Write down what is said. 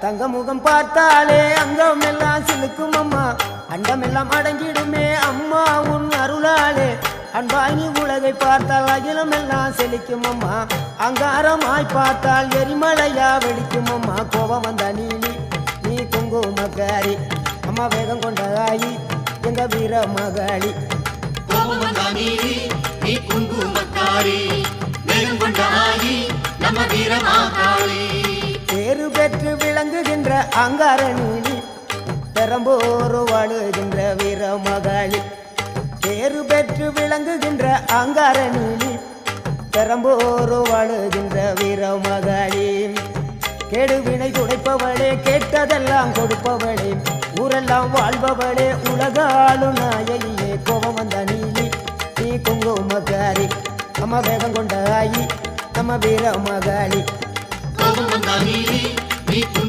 தங்க முகம் பார்த்தாலே அங்கம் எல்லாம் சிலுக்கும் அம்மா, அண்டமெல்லாம் அடங்கிடுமே அம்மா உன் அருளாலே. அன்பாய் நீ உலகை பார்த்தால் அகிலம் எல்லாம் செழிக்கும் அம்மா, அங்காரமாய் பார்த்தால் எரிமலையா வெடிக்கும் அம்மா. கோபம் வந்த நீலி நீ குங்குமக்காரி அம்மா, வேகம் கொண்ட ஆயி எங்க வீர மகாளி. கோபம் வந்த நீலி நீ குங்குமக்காரி, வேகம் கொண்ட ஆயி நம்ம வீர மகாளி. பேரு பெற்று விளங்குகின்ற அங்கார நீலி, பெரம்போர் வாழுகின்ற வீர மகாளி. பேரு பெற்று விளங்குகின்ற அங்கார நீலி, பெரம்போர் வாழுகின்ற வீர மகாளி. கெடுவினை துடைப்பவளே, கேட்டதெல்லாம் கொடுப்பவளே, ஊரெல்லாம் வாழ்பவளே, உலகாலும் நாயகியே. கோபம் வந்த நீலி நீ குங்குமக்காரி அம்மா, வேகம் கொண்ட ஆயி நம்ம வீர மகாளி. கோபம் வந்த நீலி நீ